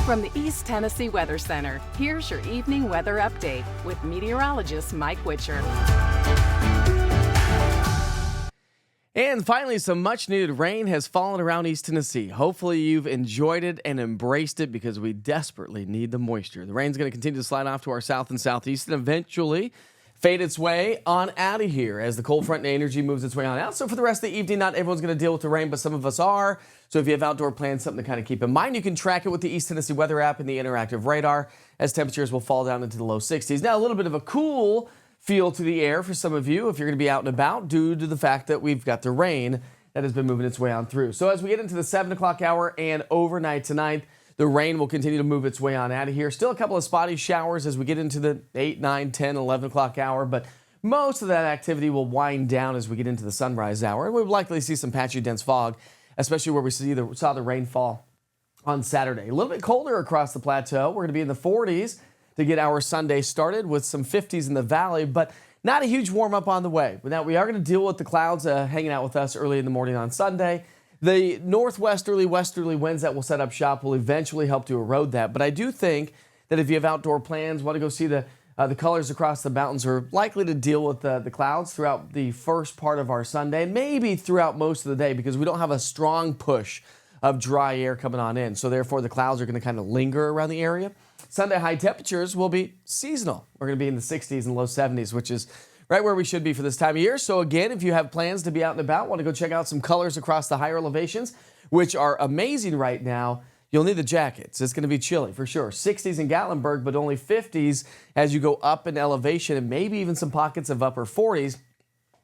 From the East Tennessee Weather Center, here's your evening weather update with meteorologist Mike Witcher. And finally, some much-needed rain has fallen around East Tennessee. Hopefully, you've enjoyed it and embraced it because we desperately need the moisture. The rain's going to continue to slide off to our south and southeast and eventually fade its way on out of here as the cold front energy moves its way on out. So for the rest of the evening, not everyone's going to deal with the rain, but some of us are. So if you have outdoor plans, something to kind of keep in mind, you can track it with the East Tennessee weather app and the interactive radar as temperatures will fall down into the low 60s. Now, a little bit of a cool feel to the air for some of you if you're going to be out and about due to the fact that we've got the rain that has been moving its way on through. So as we get into the 7 o'clock hour and overnight tonight, the rain will continue to move its way on out of here. Still a couple of spotty showers as we get into the 8, 9, 10, 11 o'clock hour, but most of that activity will wind down as we get into the sunrise hour. And we'll likely see some patchy dense fog, especially where we saw the rainfall on Saturday. A little bit colder across the plateau. We're going to be in the 40s to get our Sunday started with some 50s in the valley, but not a huge warm up on the way. Now, we are going to deal with the clouds hanging out with us early in the morning on Sunday. The northwesterly, westerly winds that will set up shop will eventually help to erode that. But I do think that if you have outdoor plans, want to go see the colors across the mountains, are likely to deal with the clouds throughout the first part of our Sunday, and maybe throughout most of the day because we don't have a strong push of dry air coming on in. So therefore, the clouds are going to kind of linger around the area. Sunday high temperatures will be seasonal. We're going to be in the 60s and low 70s, which is right where we should be for this time of year. So again, if you have plans to be out and about, want to go check out some colors across the higher elevations, which are amazing right now, you'll need the jackets. It's going to be chilly for sure. 60s in Gatlinburg, but only 50s as you go up in elevation, and maybe even some pockets of upper 40s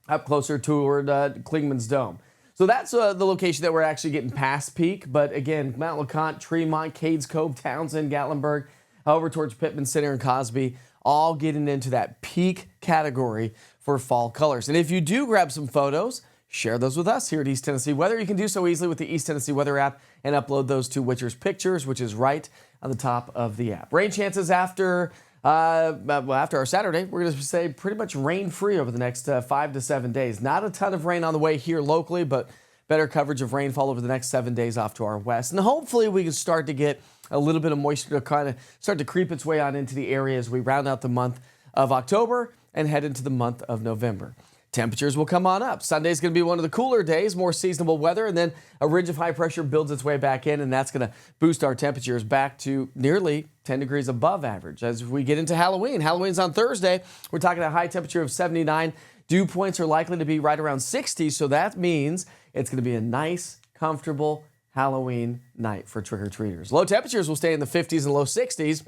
up closer toward Klingman's Dome. So that's the location that we're actually getting past peak. But again, Mount LeConte, Tremont, Cades Cove, Townsend, Gatlinburg, over towards Pittman Center and Cosby, all getting into that peak category for fall colors. And if you do grab some photos, share those with us here at East Tennessee Weather. You can do so easily with the East Tennessee Weather app and upload those to Witcher's Pictures, which is right on the top of the app. Rain chances after our Saturday, we're going to say pretty much rain-free over the next 5 to 7 days. Not a ton of rain on the way here locally, but better coverage of rainfall over the next 7 days off to our west. And hopefully we can start to get a little bit of moisture to kind of start to creep its way on into the area as we round out the month of October and head into the month of November. Temperatures will come on up. Sunday's going to be one of the cooler days, more seasonable weather, and then a ridge of high pressure builds its way back in, and that's going to boost our temperatures back to nearly 10 degrees above average. As we get into Halloween, Halloween's on Thursday. We're talking a high temperature of 79. Dew points are likely to be right around 60, so that means it's going to be a nice, comfortable Halloween night for trick-or-treaters. Low temperatures will stay in the 50s and low 60s.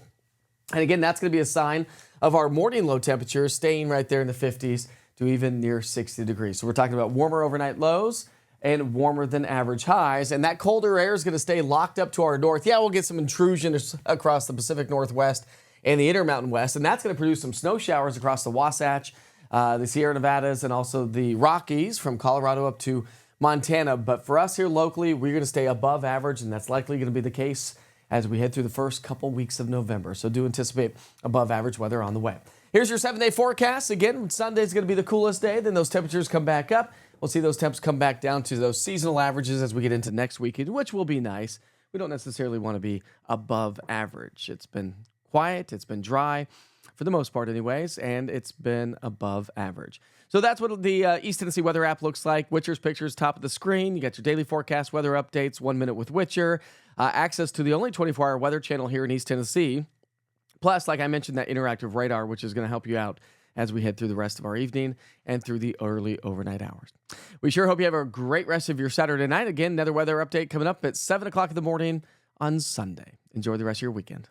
And again, that's going to be a sign of our morning low temperatures staying right there in the 50s to even near 60 degrees. So we're talking about warmer overnight lows and warmer than average highs. And that colder air is going to stay locked up to our north. Yeah, we'll get some intrusion across the Pacific Northwest and the Intermountain West. And that's going to produce some snow showers across the Wasatch, the Sierra Nevadas, and also the Rockies from Colorado up to Montana. But for us here locally, we're going to stay above average, and that's likely going to be the case as we head through the first couple weeks of November. So do anticipate above average weather on the way. Here's your 7-day forecast. Again, Sunday's going to be the coolest day. Then those temperatures come back up. We'll see those temps come back down to those seasonal averages as we get into next weekend, which will be nice. We don't necessarily want to be above average. It's been quiet. It's been dry for the most part anyways, and it's been above average. So that's what the East Tennessee Weather app looks like. Witcher's Pictures, top of the screen. You got your daily forecast weather updates, 1 minute with Witcher, access to the only 24-hour weather channel here in East Tennessee. Plus, like I mentioned, that interactive radar, which is going to help you out as we head through the rest of our evening and through the early overnight hours. We sure hope you have a great rest of your Saturday night. Again, another weather update coming up at 7 o'clock in the morning on Sunday. Enjoy the rest of your weekend.